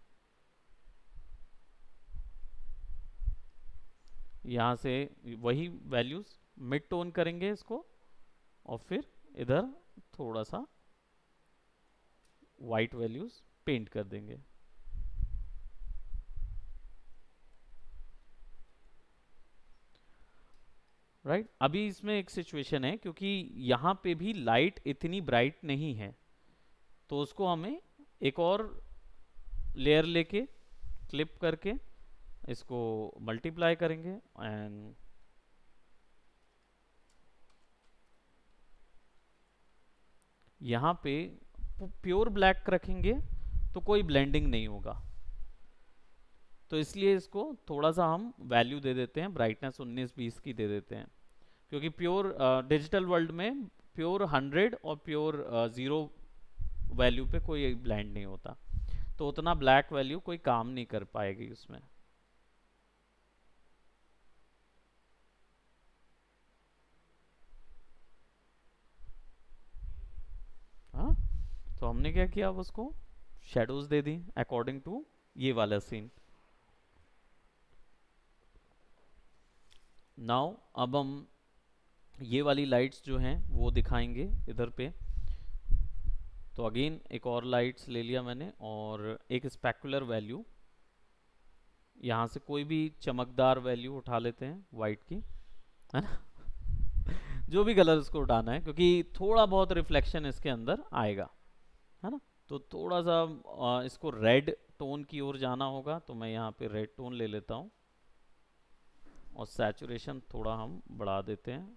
यहाँ से वही वैल्यूज मिड टोन करेंगे इसको, और फिर इधर थोड़ा सा वाइट वैल्यूज पेंट कर देंगे। राइट अभी इसमें एक सिचुएशन है, क्योंकि यहाँ पे भी लाइट इतनी ब्राइट नहीं है, तो उसको हमें एक और लेयर लेके क्लिप करके इसको मल्टीप्लाई करेंगे एंड यहाँ पे प्योर ब्लैक रखेंगे तो कोई ब्लेंडिंग नहीं होगा, तो इसलिए इसको थोड़ा सा हम वैल्यू दे देते हैं, ब्राइटनेस 19-20 की दे देते हैं, क्योंकि प्योर डिजिटल वर्ल्ड में प्योर 100 और प्योर 0 वैल्यू पे कोई ब्लेंड नहीं होता, तो उतना ब्लैक वैल्यू कोई काम नहीं कर पाएगी उसमें। हाँ, तो हमने क्या किया, अब उसको शेडोज दे दी अकॉर्डिंग टू ये वाला सीन। नाउ अब हम ये वाली लाइट्स जो हैं वो दिखाएंगे इधर पे। तो अगेन एक और लाइट्स ले लिया मैंने और एक स्पेकुलर वैल्यू, यहाँ से कोई भी चमकदार वैल्यू उठा लेते हैं वाइट की, है ना जो भी कलर इसको उठाना है, क्योंकि थोड़ा बहुत रिफ्लेक्शन इसके अंदर आएगा, है ना। तो थोड़ा सा इसको रेड टोन की ओर जाना होगा, तो मैं यहाँ पे रेड टोन ले लेता हूँ और सैचुरेशन थोड़ा हम बढ़ा देते हैं।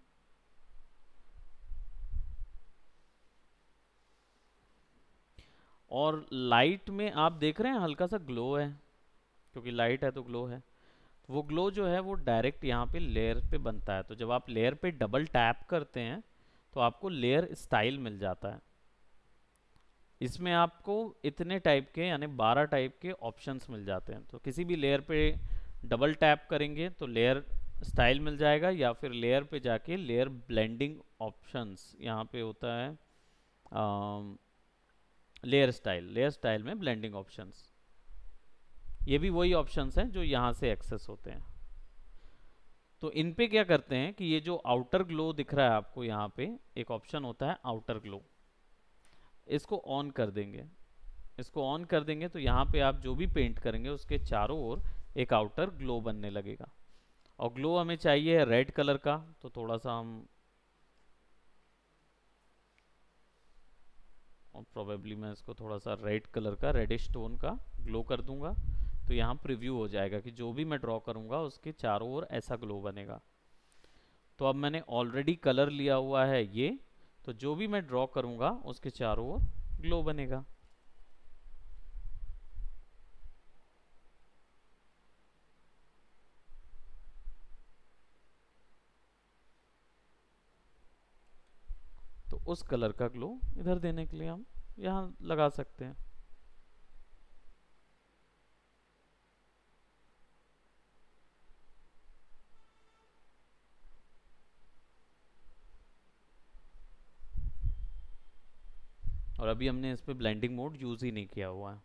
और लाइट में आप देख रहे हैं हल्का सा ग्लो है, क्योंकि लाइट है तो ग्लो है। वो ग्लो जो है वो डायरेक्ट यहाँ पे लेयर पे बनता है, तो जब आप लेयर पे डबल टैप करते हैं तो आपको लेयर स्टाइल मिल जाता है। इसमें आपको इतने टाइप के यानी 12 टाइप के ऑप्शंस मिल जाते हैं, तो किसी भी लेयर पे डबल टैप करेंगे तो लेयर स्टाइल मिल जाएगा, या फिर लेयर पे जाके लेयर ब्लेंडिंग ऑप्शंस यहाँ पे होता है, लेयर स्टाइल में ब्लेंडिंग ऑप्शंस, ये भी वही ऑप्शंस हैं जो यहाँ से एक्सेस होते हैं। तो इन पे क्या करते हैं कि ये जो आउटर ग्लो दिख रहा है आपको, यहाँ पे एक ऑप्शन होता है आउटर ग्लो, इसको ऑन कर देंगे। इसको ऑन कर देंगे तो यहाँ पे आप जो भी पेंट करेंगे उसके चारों ओर एक आउटर ग्लो बनने लगेगा। और ग्लो हमें चाहिए है रेड कलर का, तो थोड़ा सा हम, और प्रोबेबली मैं इसको थोड़ा सा रेड कलर का, रेडिश टोन का ग्लो कर दूंगा, तो यहाँ प्रीव्यू हो जाएगा कि जो भी मैं ड्रॉ करूंगा उसके चारों ओर ऐसा ग्लो बनेगा। तो अब मैंने ऑलरेडी कलर लिया हुआ है ये, तो जो भी मैं ड्रॉ करूंगा उसके चारों ओर ग्लो बनेगा। तो उस कलर का ग्लो इधर देने के लिए हम यहाँ लगा सकते हैं। और अभी हमने इस पे ब्लेंडिंग मोड यूज़ ही नहीं किया हुआ है,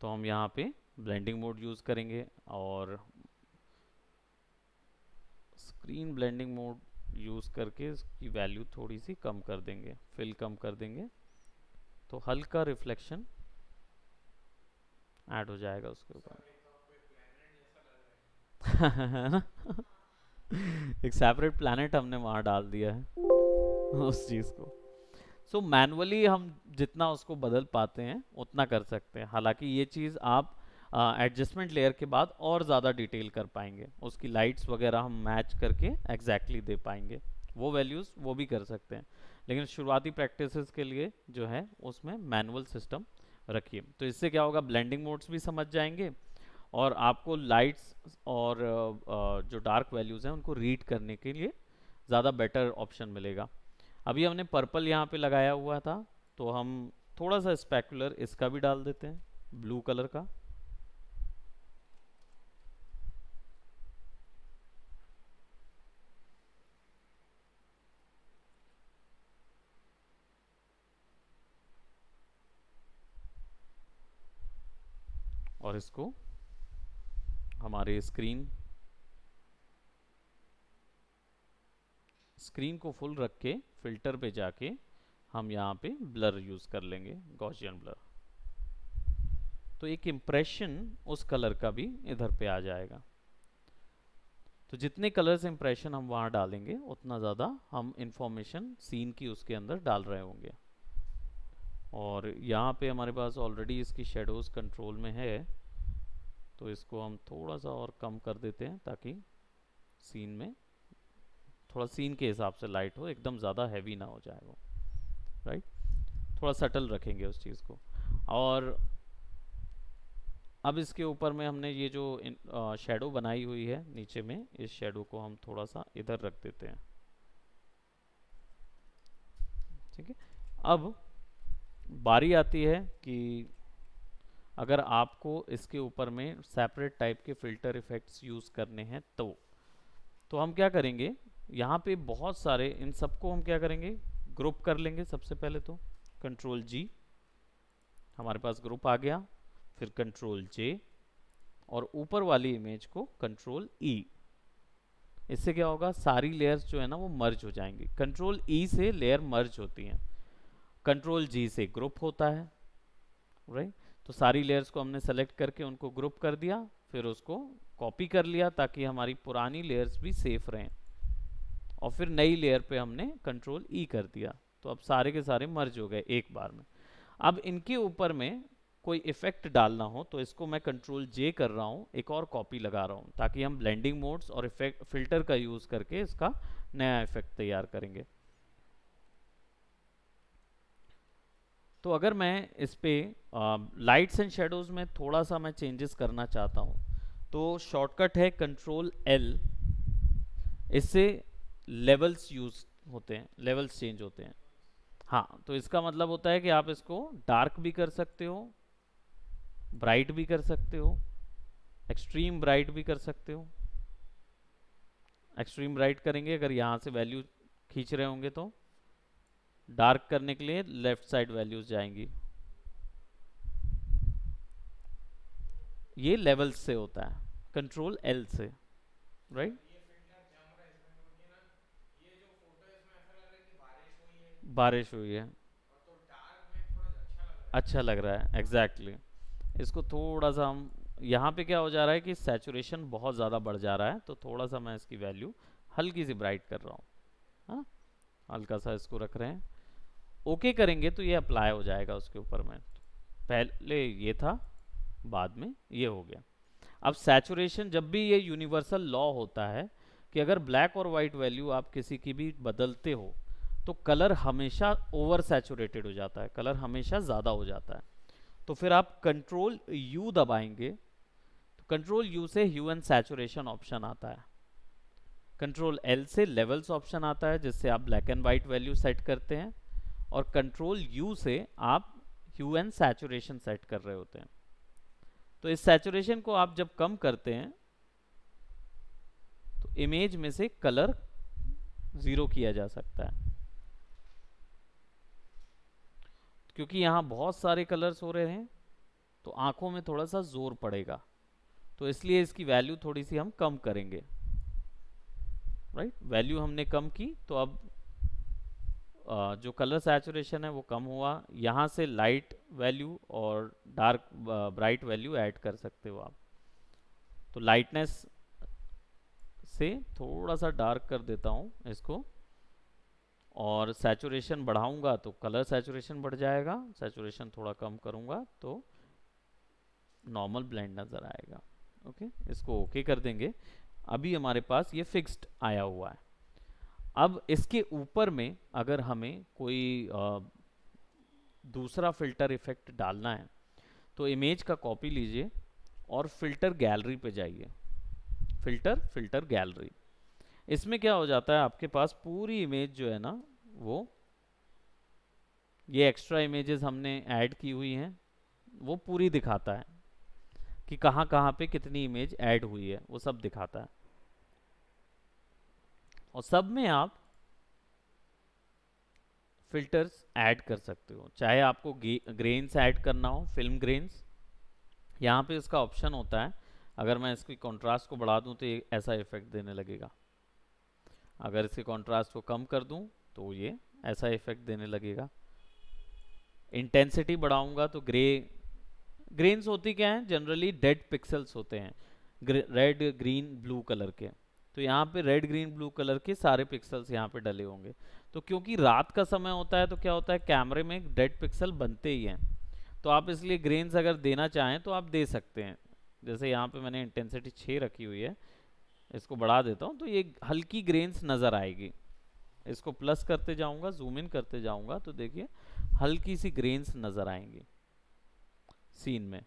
तो हम यहाँ पे ब्लेंडिंग मोड यूज़ करेंगे और स्क्रीन ब्लेंडिंग मोड यूज़ करके इसकी वैल्यू थोड़ी सी कम कर देंगे, फिल कम कर देंगे, तो हल्का रिफ्लेक्शन ऐड हो जाएगा उसके ऊपर है ना एक सेपरेट प्लैनेट हमने वहाँ डाल दिया है उस चीज़ को। सो मैनुअली हम जितना उसको बदल पाते हैं उतना कर सकते हैं, हालांकि ये चीज़ आप एडजस्टमेंट लेयर के बाद और ज़्यादा डिटेल कर पाएंगे, उसकी लाइट्स वगैरह हम मैच करके एग्जैक्टली दे पाएंगे, वो वैल्यूज़ वो भी कर सकते हैं। लेकिन शुरुआती प्रैक्टिसेस के लिए जो है उसमें मैनुअल सिस्टम रखिए, तो इससे क्या होगा, ब्लेंडिंग मोड्स भी समझ जाएंगे और आपको लाइट्स और जो डार्क वैल्यूज़ हैं उनको रीड करने के लिए ज़्यादा बेटर ऑप्शन मिलेगा। अभी हमने पर्पल यहाँ पे लगाया हुआ था, तो हम थोड़ा सा स्पेकुलर इसका भी डाल देते हैं, ब्लू कलर का। और इसको हमारे स्क्रीन को फुल रख के फिल्टर पे जाके हम यहाँ पे ब्लर यूज कर लेंगे, गॉसियन ब्लर। तो एक इम्प्रेशन उस कलर का भी इधर पे आ जाएगा। तो जितने कलर्स इम्प्रेशन हम वहाँ डालेंगे उतना ज़्यादा हम इंफॉर्मेशन सीन की उसके अंदर डाल रहे होंगे। और यहाँ पे हमारे पास ऑलरेडी इसकी शेडोज कंट्रोल में है, तो इसको हम थोड़ा सा और कम कर देते हैं ताकि सीन में थोड़ा सीन के हिसाब से लाइट हो, एकदम ज़्यादा हैवी ना हो जाए वो, राइट। थोड़ा सटल रखेंगे उस चीज़ को। और अब इसके ऊपर में हमने ये जो शेडो बनाई हुई है नीचे में, इस शेडो को हम थोड़ा सा इधर रख देते हैं, ठीक है। अब बारी आती है कि अगर आपको इसके ऊपर में सेपरेट टाइप के फिल्टर इफेक्ट्स यूज़ करने हैं तो हम क्या करेंगे, यहाँ पे बहुत सारे, इन सबको हम क्या करेंगे, ग्रुप कर लेंगे। सबसे पहले तो कंट्रोल जी, हमारे पास ग्रुप आ गया, फिर कंट्रोल जे, और ऊपर वाली इमेज को कंट्रोल ई। इससे क्या होगा, सारी लेयर्स जो है ना वो मर्ज हो जाएंगी। कंट्रोल ई से लेयर मर्ज होती हैं, कंट्रोल जी से ग्रुप होता है, राइट। तो सारी लेयर्स को हमने सेलेक्ट करके उनको ग्रुप कर दिया, फिर उसको कॉपी कर लिया ताकि हमारी पुरानी लेयर्स भी सेफ रहें, और फिर नई लेयर पे हमने कंट्रोल ई कर दिया। तो अब सारे के सारे मर्ज हो गए एक बार में। अब इनके ऊपर में कोई इफेक्ट डालना हो तो इसको मैं कंट्रोल जे कर रहा हूँ, एक और कॉपी लगा रहा हूँ, ताकि हम ब्लेंडिंग मोड्स और इफेक्ट फिल्टर का यूज करके इसका नया इफेक्ट तैयार करेंगे। तो अगर मैं इस पे लाइट्स एंड शेडोज में थोड़ा सा मैं चेंजेस करना चाहता हूँ, तो शॉर्टकट है कंट्रोल एल। इससे लेवल्स यूज होते हैं, लेवल्स चेंज होते हैं। हाँ, तो इसका मतलब होता है कि आप इसको डार्क भी कर सकते हो, ब्राइट भी कर सकते हो, एक्सट्रीम ब्राइट भी कर सकते हो। एक्सट्रीम ब्राइट करेंगे अगर यहाँ से वैल्यू खींच रहे होंगे, तो डार्क करने के लिए लेफ्ट साइड वैल्यूज जाएंगी। ये लेवल्स से होता है, कंट्रोल एल से, राइट। बारिश हुई है, अच्छा लग रहा है, एग्जैक्टली exactly। इसको थोड़ा सा हम, यहाँ पे क्या हो जा रहा है कि सैचुरेशन बहुत ज़्यादा बढ़ जा रहा है, तो थोड़ा सा मैं इसकी वैल्यू हल्की सी ब्राइट कर रहा हूँ, हाँ, हल्का सा इसको रख रहे हैं। ओके करेंगे तो ये अप्लाई हो जाएगा उसके ऊपर में। पहले ये था, बाद में ये हो गया। अब सैचुरेशन, जब भी ये यूनिवर्सल लॉ होता है कि अगर ब्लैक और वाइट वैल्यू आप किसी की भी बदलते हो तो कलर हमेशा ओवर सैचुरेटेड हो जाता है, कलर हमेशा ज़्यादा हो जाता है। तो फिर आप कंट्रोल यू दबाएंगे, तो कंट्रोल यू से ह्यू एंड सैचुरेशन ऑप्शन आता है, कंट्रोल एल से लेवल्स ऑप्शन आता है जिससे आप black and white value set करते हैं, और कंट्रोल यू से आप ह्यू एंड सैचुरेशन सेट कर रहे होते हैं। तो इस सैचुरेशन को आप जब कम करते हैं तो इमेज में से कलर जीरो किया जा सकता है, क्योंकि यहाँ बहुत सारे कलर्स हो रहे हैं तो आंखों में थोड़ा सा जोर पड़ेगा, तो इसलिए इसकी वैल्यू थोड़ी सी हम कम करेंगे, राइट। वैल्यू हमने कम की तो अब जो कलर सैचुरेशन है वो कम हुआ। यहाँ से लाइट वैल्यू और डार्क ब्राइट वैल्यू ऐड कर सकते हो आप। तो लाइटनेस से थोड़ा सा डार्क कर देता हूँ इसको, और सैचुरेशन बढ़ाऊंगा तो कलर सैचुरेशन बढ़ जाएगा, सैचुरेशन थोड़ा कम करूंगा तो नॉर्मल ब्लेंड नज़र आएगा। ओके, इसको ओके कर देंगे। अभी हमारे पास ये फिक्स्ड आया हुआ है। अब इसके ऊपर में अगर हमें कोई दूसरा फिल्टर इफेक्ट डालना है तो इमेज का कॉपी लीजिए और फिल्टर गैलरी पे जाइए, फिल्टर गैलरी। इसमें क्या हो जाता है, आपके पास पूरी इमेज जो है ना, वो ये एक्स्ट्रा इमेजेस हमने ऐड की हुई हैं वो पूरी दिखाता है कि कहाँ कहाँ पे कितनी इमेज ऐड हुई है, वो सब दिखाता है। और सब में आप फिल्टर्स ऐड कर सकते हो, चाहे आपको ग्रेन्स ऐड करना हो, फिल्म ग्रेन्स, यहाँ पे इसका ऑप्शन होता है, अगर मैं इसकी कंट्रास्ट को बढ़ा दूं तो ये ऐसा इफेक्ट देने लगेगा, अगर इसके कंट्रास्ट को कम कर दूं तो ये ऐसा इफेक्ट देने लगेगा। इंटेंसिटी बढ़ाऊंगा तो ग्रे, ग्रेन्स होती क्या है, जनरली डेड पिक्सल्स होते हैं, रेड ग्रीन ब्लू कलर के। तो यहाँ पे रेड ग्रीन ब्लू कलर के सारे पिक्सल्स यहाँ पे डले होंगे। तो क्योंकि रात का समय होता है तो क्या होता है, कैमरे में डेड पिक्सल बनते ही हैं, तो आप इसलिए ग्रेन्स अगर देना चाहें तो आप दे सकते हैं। जैसे यहाँ पे मैंने इंटेंसिटी 6 रखी हुई है, इसको बढ़ा देता हूँ तो ये हल्की ग्रेन्स नज़र आएगी। इसको प्लस करते जाऊंगा, जूम इन करते जाऊंगा तो देखिए हल्की सी ग्रेन्स नज़र आएंगी सीन में,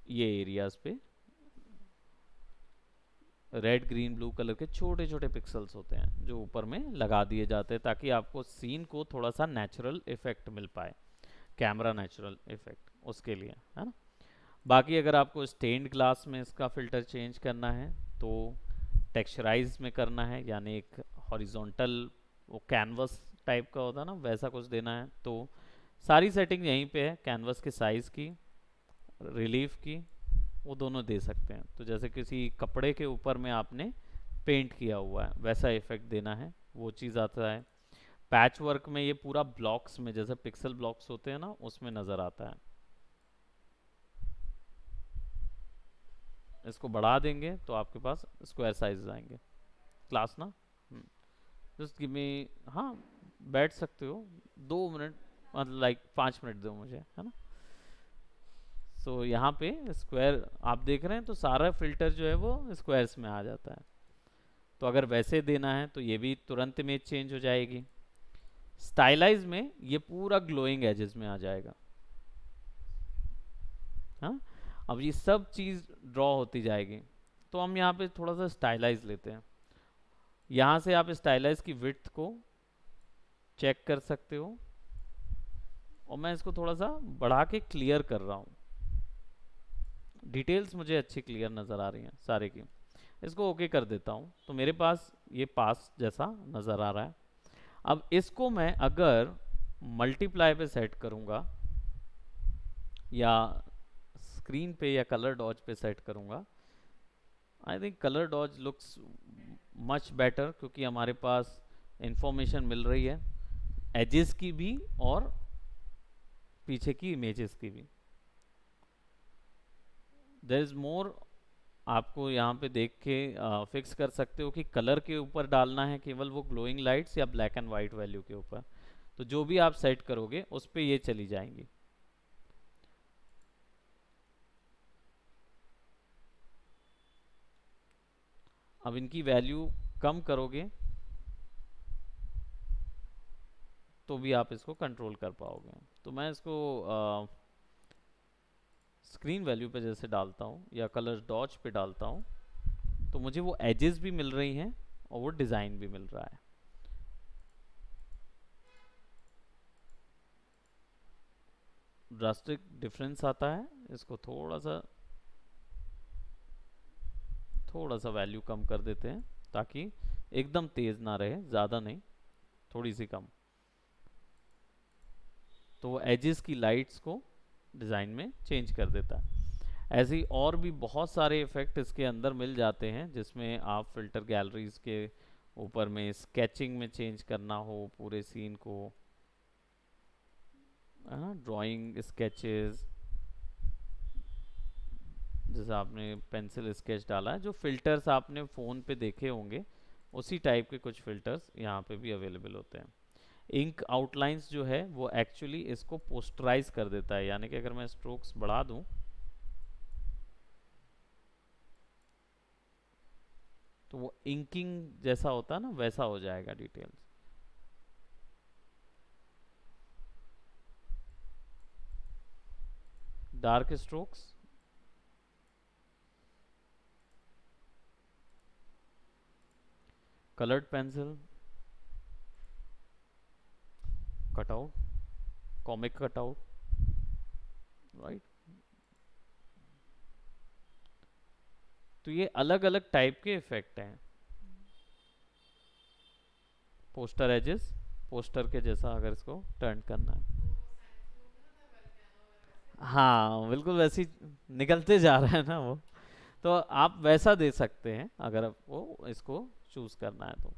ये एरियाज पे रेड ग्रीन ब्लू कलर के छोटे छोटे पिक्सल्स होते हैं जो ऊपर में लगा दिए जाते हैं, ताकि आपको सीन को थोड़ा सा नेचुरल इफेक्ट मिल पाए, कैमरा नेचुरल इफेक्ट उसके लिए, है ना। बाकी अगर आपको स्टेन्ड ग्लास में इसका फ़िल्टर चेंज करना है तो टेक्सचराइज में करना है, यानी एक हॉरिजॉन्टल वो कैनवस टाइप का होता है ना, वैसा कुछ देना है तो सारी सेटिंग यहीं पे है, कैनवस के साइज़ की, रिलीफ की, वो दोनों दे सकते हैं। तो जैसे किसी कपड़े के ऊपर में आपने पेंट किया हुआ है वैसा इफेक्ट देना है, वो चीज़ आता है। पैच वर्क में ये पूरा ब्लॉक्स में, जैसे पिक्सल ब्लॉक्स होते हैं ना, उसमें नज़र आता है। इसको बढ़ा देंगे तो आपके पास स्क्वायर साइज आएंगे। क्लास ना, जस्ट गिव मी, हाँ बैठ सकते हो 2 मिनट, मतलब लाइक 5 मिनट दो मुझे, है ना। सो यहाँ पे स्क्वायर आप देख रहे हैं तो सारा फिल्टर जो है वो स्क्वायर्स में आ जाता है। तो अगर वैसे देना है तो ये भी तुरंत इमेज चेंज हो जाएगी। स्टाइलाइज में ये पूरा ग्लोइंग एजेस में आ जाएगा। हाँ, अब ये सब चीज़ ड्रॉ होती जाएगी। तो हम यहाँ पे थोड़ा सा स्टाइलाइज लेते हैं। यहाँ से आप स्टाइलाइज की विड्थ को चेक कर सकते हो, और मैं इसको थोड़ा सा बढ़ा के क्लियर कर रहा हूँ। डिटेल्स मुझे अच्छी क्लियर नज़र आ रही हैं सारे की। इसको ओके कर देता हूँ तो मेरे पास ये पास जैसा नज़र आ रहा है। अब इसको मैं अगर मल्टीप्लाई पे सेट करूँगा या स्क्रीन पे या कलर डॉज पे सेट करूँगा, I think colour dodge looks much better, क्योंकि हमारे पास इंफॉर्मेशन मिल रही है एजेस की भी और पीछे की इमेजेस की भी। देयर इज मोर, आपको यहाँ पे देख के फिक्स कर सकते हो कि कलर के ऊपर डालना है केवल वो ग्लोइंग लाइट्स या ब्लैक एंड वाइट वैल्यू के ऊपर। तो जो भी आप सेट करोगे उस पे ये चली जाएंगी। अब इनकी वैल्यू कम करोगे तो भी आप इसको कंट्रोल कर पाओगे। तो मैं इसको स्क्रीन वैल्यू पे जैसे डालता हूँ या कलर डॉज पे डालता हूँ तो मुझे वो एजेस भी मिल रही हैं और वो डिज़ाइन भी मिल रहा है। ड्रास्टिक डिफरेंस आता है, इसको थोड़ा सा वैल्यू कम कर देते हैं ताकि एकदम तेज ना रहे, ज़्यादा नहीं, थोड़ी सी कम। तो वो एजेस की लाइट्स को डिज़ाइन में चेंज कर देता है। ऐसे ही और भी बहुत सारे इफ़ेक्ट इसके अंदर मिल जाते हैं, जिसमें आप फिल्टर गैलरीज के ऊपर में स्केचिंग में चेंज करना हो पूरे सीन को, ड्राइंग स्केचेस, जैसे आपने पेंसिल स्केच डाला है, जो फिल्टर्स आपने फ़ोन पे देखे होंगे उसी टाइप के कुछ फिल्टर्स यहाँ पे भी अवेलेबल होते हैं। इंक आउटलाइंस जो है वो एक्चुअली इसको पोस्टराइज कर देता है, यानी कि अगर मैं स्ट्रोक्स बढ़ा दूं तो वो इंकिंग जैसा होता है ना, वैसा हो जाएगा details. Dark strokes, coloured pencil, cutout, comic cutout, right. तो ये अलग अलग टाइप के इफेक्ट हैं। पोस्टर एजेस, पोस्टर के जैसा अगर इसको टर्न करना है, हाँ बिल्कुल वैसी निकलते जा रहा है ना वो। तो आप वैसा दे सकते हैं अगर आपको इसको चूज करना है तो।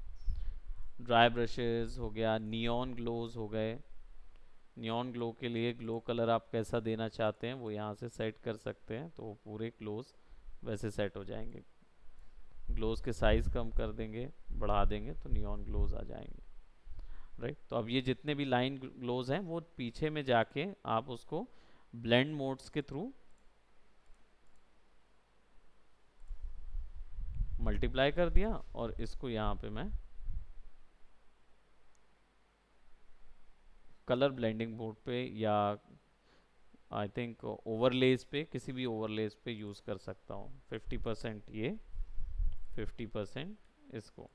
ड्राई ब्रशेस हो गया, नियॉन ग्लोज हो गए। नियॉन ग्लो के लिए ग्लो कलर आप कैसा देना चाहते हैं वो यहाँ से सेट कर सकते हैं, तो वो पूरे ग्लोज वैसे सेट हो जाएंगे। ग्लोज के साइज कम कर देंगे, बढ़ा देंगे तो नियॉन ग्लोज आ जाएंगे। राइट, तो अब ये जितने भी लाइन ग्लोज हैं वो पीछे में जाके आप उसको ब्लेंड मोड्स के थ्रू मल्टीप्लाई कर दिया, और इसको यहाँ पे मैं कलर ब्लेंडिंग बोर्ड पे या आई थिंक ओवरलेज पे, किसी भी ओवरलेज पे यूज़ कर सकता हूँ। 50% ये, 50% इसको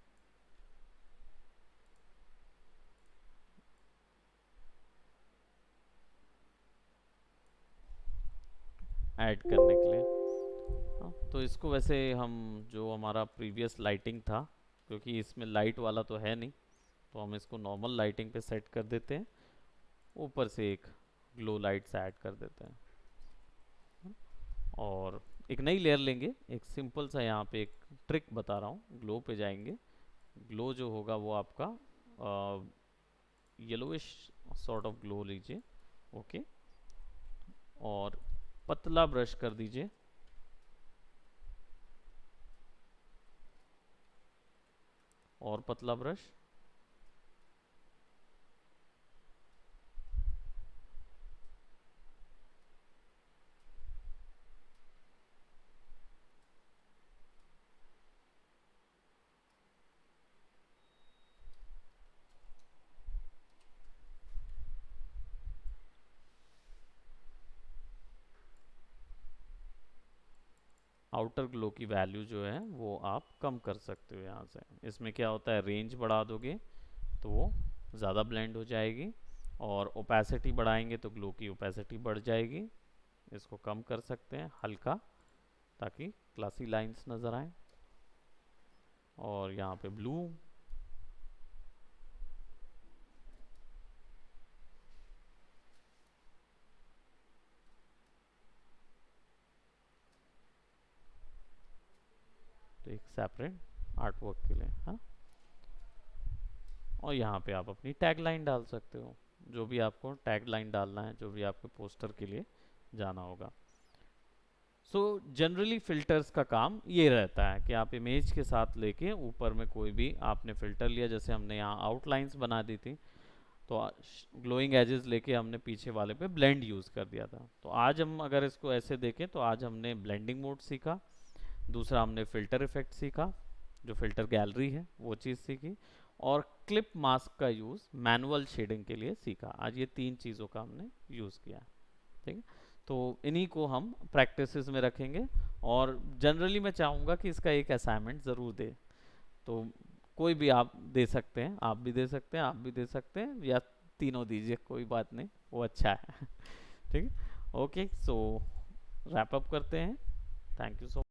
ऐड करने के लिए। हाँ, तो इसको वैसे हम जो हमारा प्रीवियस लाइटिंग था, क्योंकि इसमें लाइट वाला तो है नहीं, तो हम इसको नॉर्मल लाइटिंग पे सेट कर देते हैं। ऊपर से एक ग्लो लाइट्स ऐड कर देते हैं, और एक नई लेयर लेंगे। एक सिंपल सा यहाँ पे एक ट्रिक बता रहा हूँ, ग्लो पे जाएंगे। ग्लो जो होगा वो आपका येलोइश सॉर्ट ऑफ ग्लो लीजिए। ओके, और पतला ब्रश कर दीजिए, और पतला ब्रश। आउटर ग्लो की वैल्यू जो है वो आप कम कर सकते हो यहाँ से। इसमें क्या होता है, रेंज बढ़ा दोगे तो वो ज़्यादा ब्लेंड हो जाएगी, और ओपेसिटी बढ़ाएंगे तो ग्लो की ओपेसिटी बढ़ जाएगी। इसको कम कर सकते हैं हल्का, ताकि क्लासी लाइंस नज़र आए। और यहाँ पे ब्लू, तो एक सेपरेट आर्ट वर्क के लिए। हाँ, और यहाँ पे आप अपनी टैग लाइन डाल सकते हो, जो भी आपको टैग लाइन डालना है, जो भी आपके पोस्टर के लिए जाना होगा। सो जनरली फिल्टर्स का काम ये रहता है कि आप इमेज के साथ लेके ऊपर में कोई भी आपने फिल्टर लिया, जैसे हमने यहाँ आउटलाइंस बना दी थी, तो ग्लोइंग एजेस लेके हमने पीछे वाले पे ब्लेंड यूज़ कर दिया था। तो आज हम अगर इसको ऐसे देखें तो आज हमने ब्लेंडिंग मोड सीखा, दूसरा हमने फ़िल्टर इफेक्ट सीखा, जो फ़िल्टर गैलरी है वो चीज़ सीखी, और क्लिप मास्क का यूज़ मैनुअल शेडिंग के लिए सीखा। आज ये 3 चीज़ों का हमने यूज़ किया। ठीक है, तो इन्हीं को हम प्रैक्टिसेस में रखेंगे, और जनरली मैं चाहूँगा कि इसका एक असाइनमेंट ज़रूर दे। तो कोई भी आप दे सकते हैं, आप भी दे सकते हैं, आप भी दे सकते हैं, या तीनों दीजिए, कोई बात नहीं, वो अच्छा है। ठीक है, ओके, सो रैप अप करते हैं। Thank you so